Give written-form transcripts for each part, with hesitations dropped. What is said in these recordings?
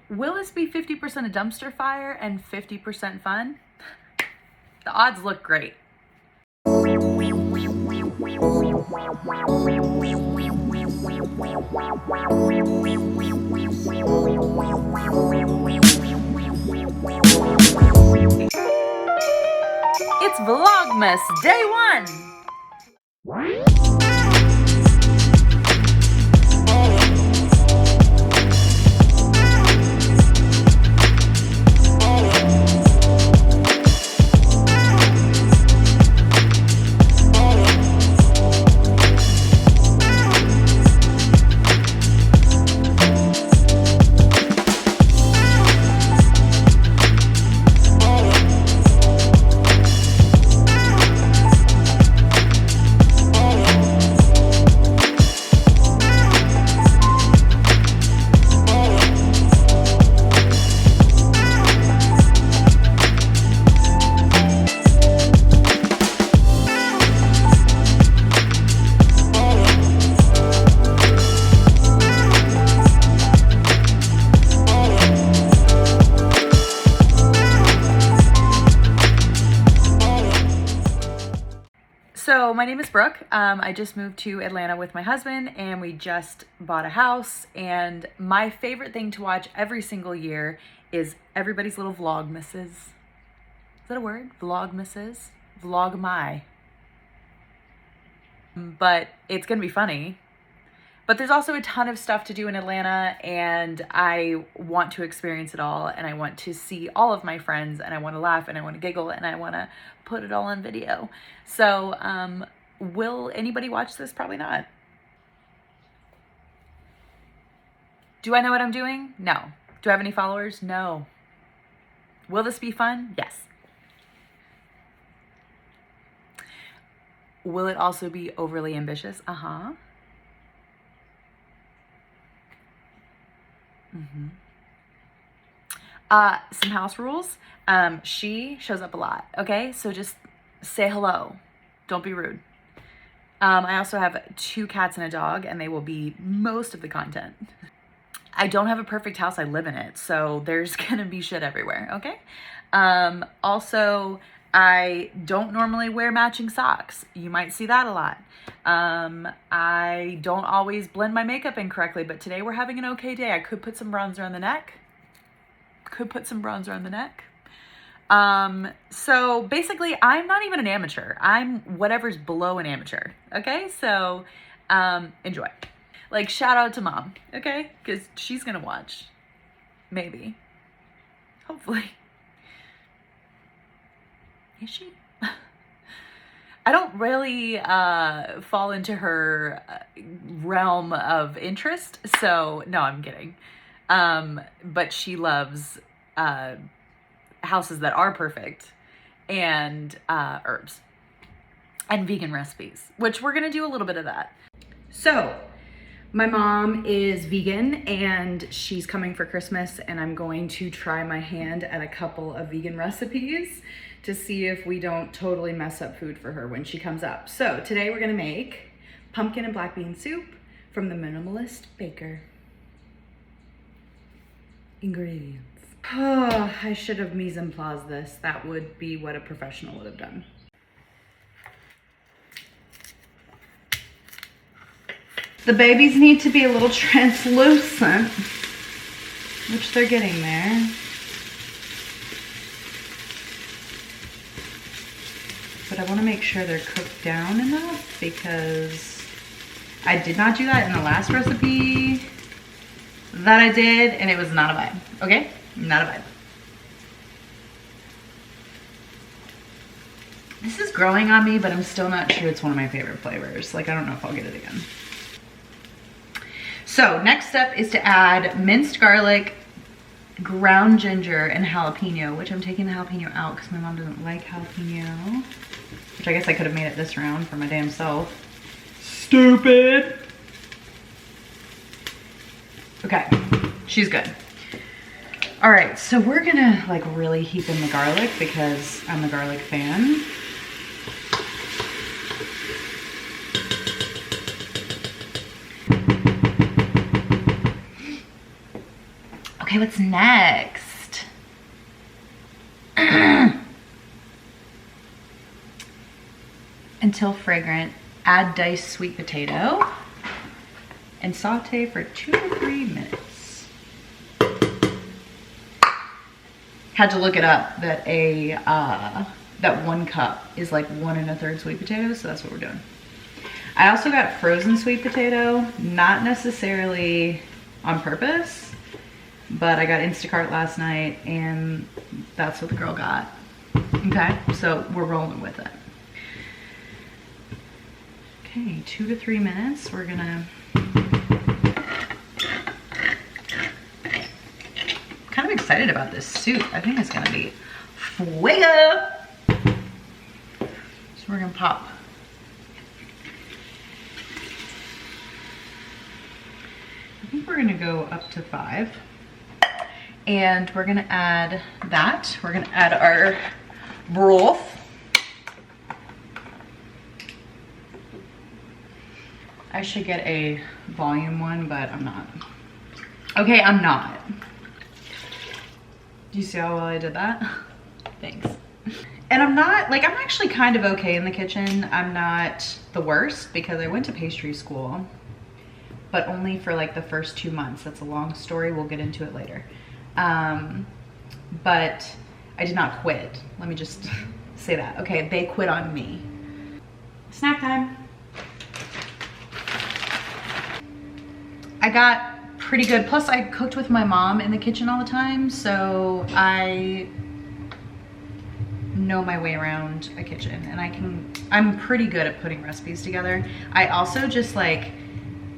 Will this be 50% a dumpster fire and 50% fun? The odds look great. It's Vlogmas Day 1! So my name is Brooke. I just moved to Atlanta with my husband and we just bought a house, and my favorite thing to watch every single year is everybody's little vlogmases. Is that a word? Vlogmases? Vlogmy. But it's gonna be funny. But there's also a ton of stuff to do in Atlanta, and I want to experience it all, and I want to see all of my friends, and I want to laugh, and I want to giggle, and I want to put it all on video. So will anybody watch this? Probably not. Do I know what I'm doing? No. Do I have any followers? No. Will this be fun? Yes. Will it also be overly ambitious? Uh-huh. Some house rules. She shows up a lot, okay? So just say hello. Don't be rude. I also have 2 cats and a dog, and they will be most of the content. I don't have a perfect house. I live in it, so there's gonna be shit everywhere, okay? Also, I don't normally wear matching socks. You might see that a lot. I don't always blend my makeup in correctly, but today we're having an okay day. I could put some bronzer on the neck. So basically, I'm not even an amateur. I'm whatever's below an amateur, okay? So enjoy. Like, shout out to mom, okay? Because she's gonna watch. Maybe. Hopefully. Is she? I don't really fall into her realm of interest, so no, I'm kidding. But she loves houses that are perfect, and herbs and vegan recipes, which we're gonna do a little bit of that. So my mom is vegan and she's coming for Christmas, and I'm going to try my hand at a couple of vegan recipes to see if we don't totally mess up food for her when she comes up. So today we're gonna make pumpkin and black bean soup from the Minimalist Baker. Ingredients. Oh, I should have mise en place this. That would be what a professional would have done. The babies need to be a little translucent, which they're getting there. But I want to make sure they're cooked down enough, because I did not do that in the last recipe that I did, and it was not a vibe, okay? Not a vibe. This is growing on me, but I'm still not sure it's one of my favorite flavors. Like, I don't know if I'll get it again. So next step is to add minced garlic, ground ginger, and jalapeno, which I'm taking the jalapeno out because my mom doesn't like jalapeno, which I guess I could have made it this round for my damn self. Stupid. Okay, she's good. All right, so we're gonna like really heap in the garlic because I'm a garlic fan. Okay, what's next? Until fragrant, add diced sweet potato and saute for 2 to 3 minutes. Had to look it up that that 1 cup is like 1 1/3 sweet potatoes, so that's what we're doing. I also got frozen sweet potato, not necessarily on purpose, but I got Instacart last night and that's what the girl got. Okay, so we're rolling with it. Okay, 2 to 3 minutes. We're gonna kind of excited about this soup. I think it's gonna be fuego. So we're gonna pop. I think we're gonna go up to 5. And we're gonna add that. We're gonna add our broth. I should get a volume one, but I'm not. Okay, I'm not. Do you see how well I did that? Thanks. And I'm not, like, I'm actually kind of okay in the kitchen. I'm not the worst because I went to pastry school, but only for like the first 2 months. That's a long story. We'll get into it later. But I did not quit. Let me just say that. Okay, they quit on me. Snack time. I got pretty good. Plus I cooked with my mom in the kitchen all the time, so I know my way around a kitchen and I'm pretty good at putting recipes together. I also just like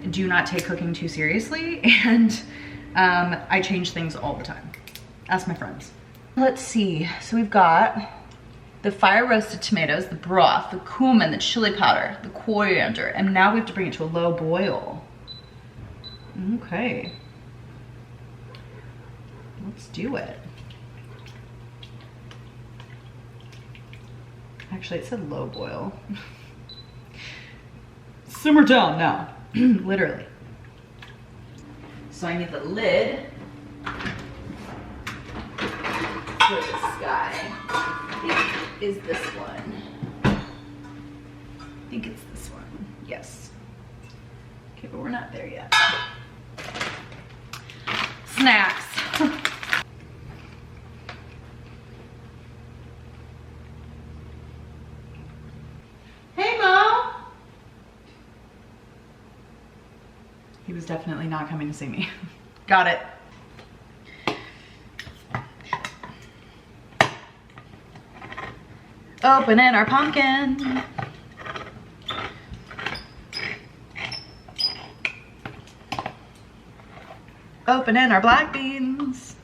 do not take cooking too seriously, and I change things all the time. Ask my friends. Let's see, so we've got the fire roasted tomatoes, the broth, the cumin, the chili powder, the coriander, and now we have to bring it to a low boil. Okay, let's do it. Actually, it said low boil. Simmer down now, literally. So I need the lid for this guy. I think is this one. I think it's this one, yes. Okay, but we're not there yet. Snacks. Hey, Mo. He was definitely not coming to see me. Got it. Opening our pumpkin. Opening our black beans.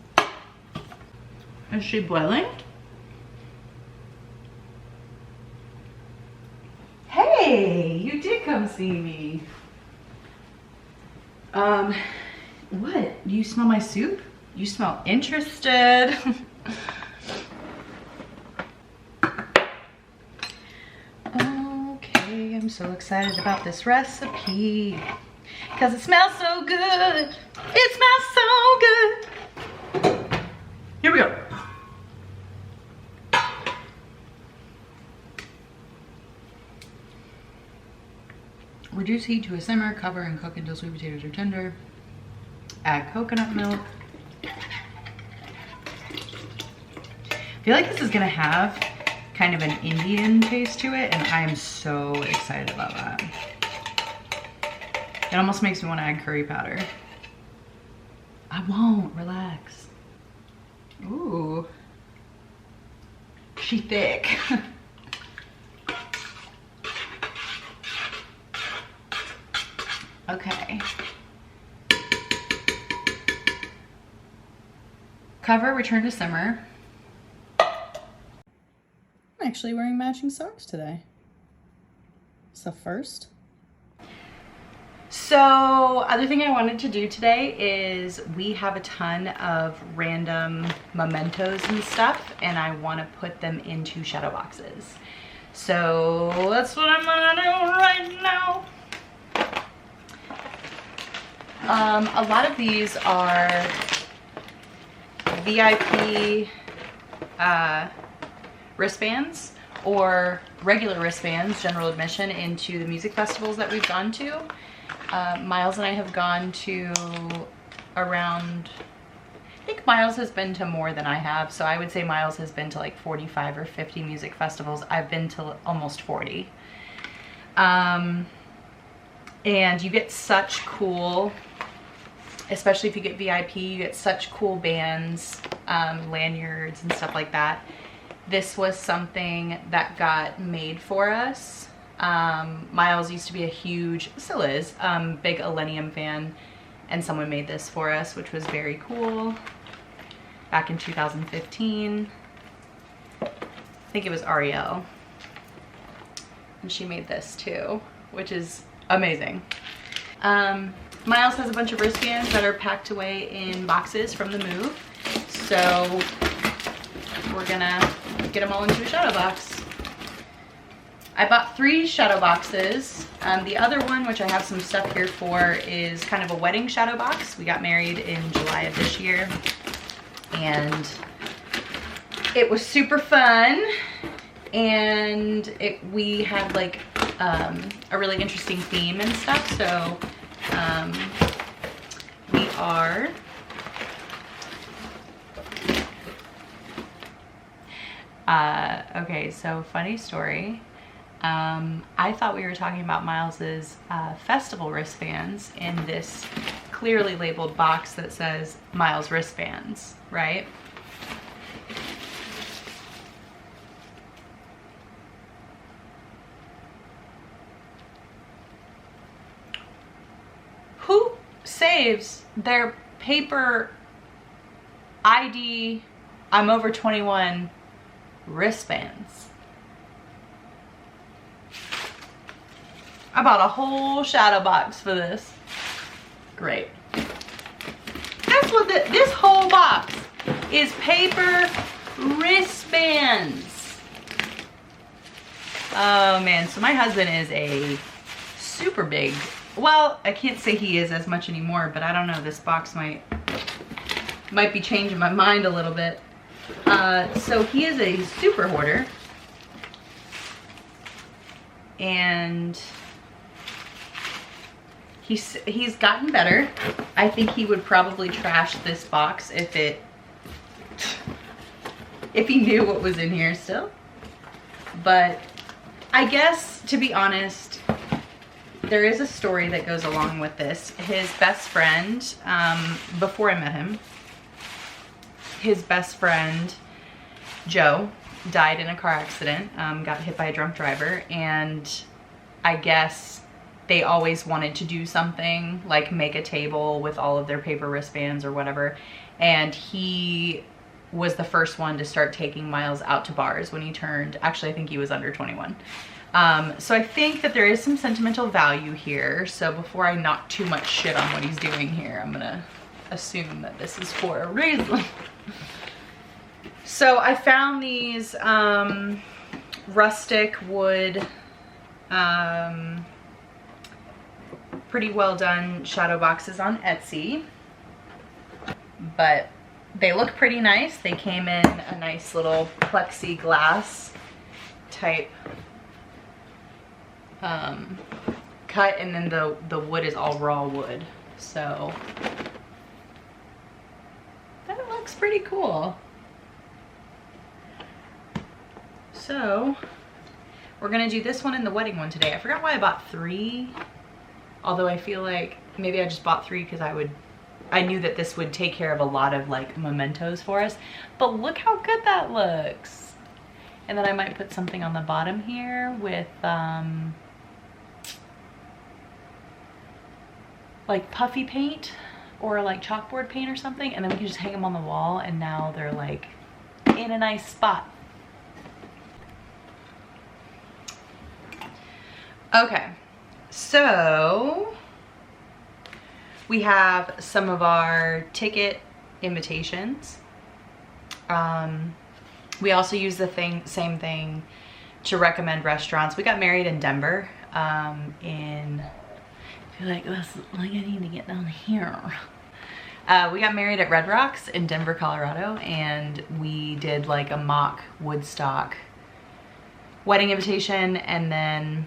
Is she boiling? Hey, you did come see me. What? You smell my soup? You smell interested. Okay, I'm so excited about this recipe because it smells so good. It smells so good. Here we go. Reduce heat to a simmer, cover and cook until sweet potatoes are tender. Add coconut milk. I feel like this is gonna have kind of an Indian taste to it, and I am so excited about that. It almost makes me want to add curry powder. I won't, relax. Ooh, she thick. Okay. Cover, return to simmer. I'm actually wearing matching socks today. It's the first. So, other thing I wanted to do today is we have a ton of random mementos and stuff, and I want to put them into shadow boxes. So, that's what I'm gonna do right now. A lot of these are VIP wristbands or regular wristbands, general admission, into the music festivals that we've gone to. Miles and I have gone to around, I think Miles has been to more than I have, so I would say Miles has been to like 45 or 50 music festivals. I've been to almost 40. And you get such cool, especially if you get VIP, you get such cool bands, lanyards and stuff like that. This was something that got made for us. Miles used to be a huge, still is, big Millennium fan, and someone made this for us, which was very cool. Back in 2015. I think it was Ariel. And she made this too, which is amazing. Miles has a bunch of wristbands that are packed away in boxes from the move. So we're gonna get them all into a shadow box. I bought 3 shadow boxes. The other one, which I have some stuff here for, is kind of a wedding shadow box. We got married in July of this year, and it was super fun. And we had like a really interesting theme and stuff. So we are okay, so funny story. I thought we were talking about Miles's festival wristbands in this clearly labeled box that says Miles wristbands, right? Who saves their paper ID, I'm over 21 wristbands? I bought a whole shadow box for this. Great. That's what this whole box is, paper wristbands. Oh man, so my husband is a super big, well, I can't say he is as much anymore, but I don't know, this box might be changing my mind a little bit. So he is a super hoarder, and he's gotten better. I think he would probably trash this box if he knew what was in here still. But I guess, to be honest, there is a story that goes along with this. His best friend, before I met him, his best friend, Joe, died in a car accident, got hit by a drunk driver, and I guess they always wanted to do something, like make a table with all of their paper wristbands or whatever, and he was the first one to start taking Miles out to bars when he turned, actually I think he was under 21. So I think that there is some sentimental value here, so before I knock too much shit on what he's doing here, I'm gonna assume that this is for a reason. So I found these rustic wood, pretty well done shadow boxes on Etsy, but they look pretty nice. They came in a nice little plexiglass type cut, and then the wood is all raw wood, so that looks pretty cool. So we're gonna do this one and the wedding one today. I forgot why I bought 3, although I feel like maybe I just bought 3 because I knew that this would take care of a lot of like mementos for us. But look how good that looks. And then I might put something on the bottom here with like puffy paint or like chalkboard paint or something, and then we can just hang them on the wall, and now they're like in a nice spot. Okay, so we have some of our ticket invitations. We also use the same thing to recommend restaurants. We got married in Denver, I feel like I need to get down here. We got married at Red Rocks in Denver, Colorado, and we did like a mock Woodstock wedding invitation, and then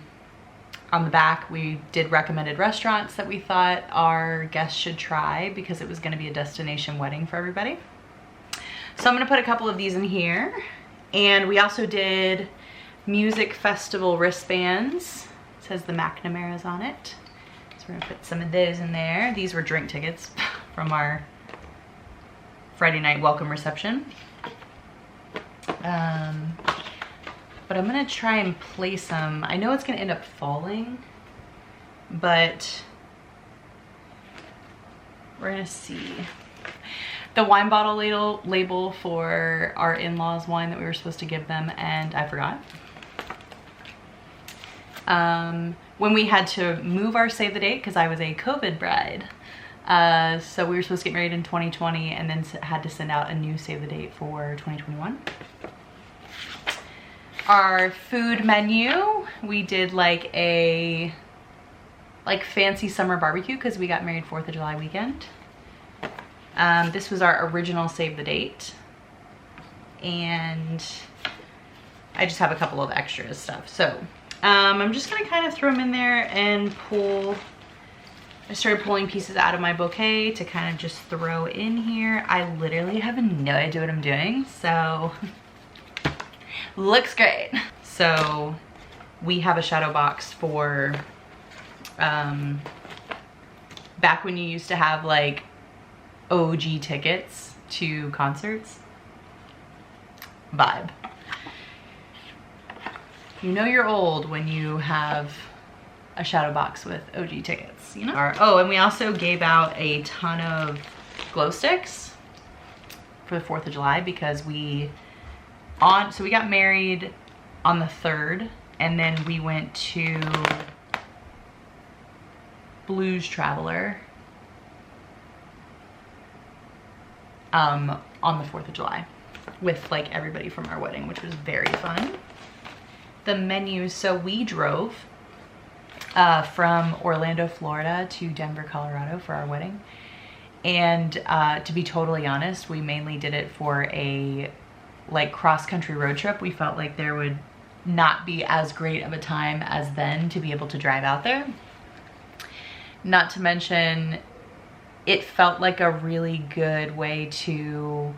on the back we did recommended restaurants that we thought our guests should try because it was going to be a destination wedding for everybody. So I'm going to put a couple of these in here. And we also did music festival wristbands. It says the McNamara's on it. So we're gonna put some of those in there. These were drink tickets from our Friday night welcome reception. But I'm gonna try and place them. I know it's gonna end up falling, but we're gonna see. The wine bottle label for our in-laws wine that we were supposed to give them, and I forgot. When we had to move our save the date, because I was a COVID bride, so we were supposed to get married in 2020 and then had to send out a new save the date for 2021. Our food menu, we did like a fancy summer barbecue because we got married 4th of July weekend. This was our original save the date, and I just have a couple of extra stuff. So I'm just gonna kind of throw them in there and I started pulling pieces out of my bouquet to kind of just throw in here. I literally have no idea what I'm doing, so looks great. So we have a shadow box for back when you used to have like OG tickets to concerts vibe. You know you're old when you have a shadow box with OG tickets, you know? Oh, and we also gave out a ton of glow sticks for the 4th of July because so we got married on the 3rd, and then we went to Blues Traveler on the 4th of July with like everybody from our wedding, which was very fun. The menu, so we drove from Orlando, Florida to Denver, Colorado for our wedding. And to be totally honest, we mainly did it for a like cross-country road trip. We felt like there would not be as great of a time as then to be able to drive out there. Not to mention, it felt like a really good way to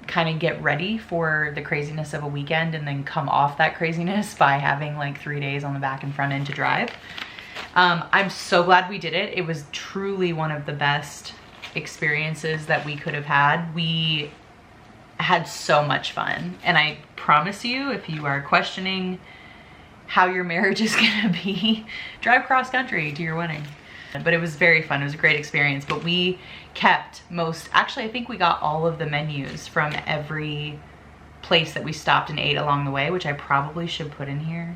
kind of get ready for the craziness of a weekend and then come off that craziness by having like 3 days on the back and front end to drive. I'm so glad we did it. It was truly one of the best experiences that we could have had. We had so much fun, and I promise you, if you are questioning how your marriage is gonna be, drive cross country to your wedding. But it was very fun. It was a great experience. But we kept actually I think we got all of the menus from every place that we stopped and ate along the way, which I probably should put in here.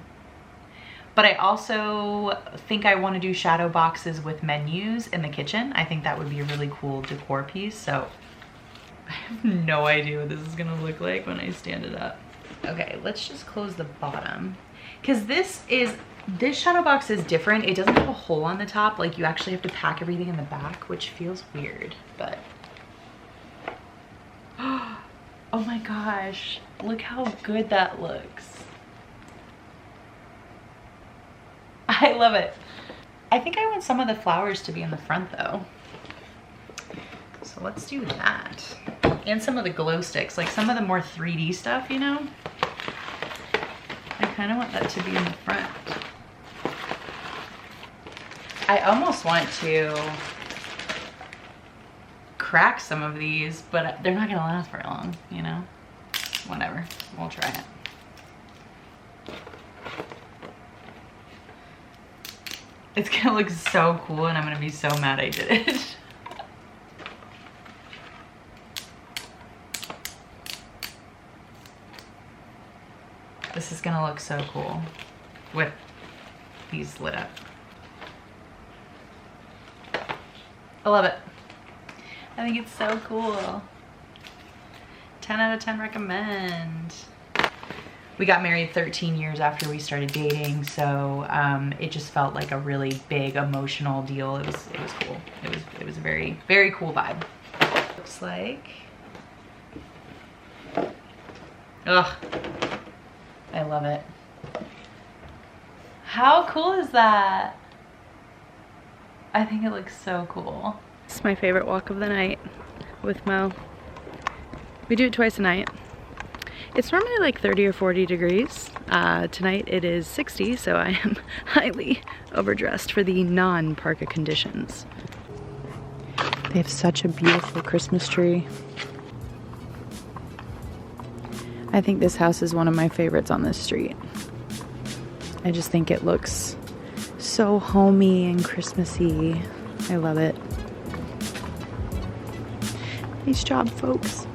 But I also think I want to do shadow boxes with menus in the kitchen. I think that would be a really cool decor piece. So I have no idea what this is gonna look like when I stand it up. Okay, let's just close the bottom. Because this shadow box is different. It doesn't have a hole on the top. Like, you actually have to pack everything in the back, which feels weird, but. Oh my gosh, look how good that looks. I love it. I think I want some of the flowers to be in the front though. So let's do that. And some of the glow sticks, like some of the more 3D stuff, you know? I kind of want that to be in the front. I almost want to crack some of these, but they're not gonna last very long, you know? Whatever, we'll try it. It's gonna look so cool, and I'm gonna be so mad I did it. This is gonna look so cool with these lit up. I love it. I think it's so cool. 10 out of 10 recommend. We got married 13 years after we started dating, so it just felt like a really big emotional deal. It was cool. It was a very, very cool vibe. Looks like. Ugh, I love it. How cool is that? I think it looks so cool. It's my favorite walk of the night with Mo. We do it twice a night. It's normally like 30 or 40 degrees. Tonight it is 60, so I am highly overdressed for the non-parka conditions. They have such a beautiful Christmas tree. I think this house is one of my favorites on this street. I just think it looks so homey and Christmassy. I love it. Nice job, folks.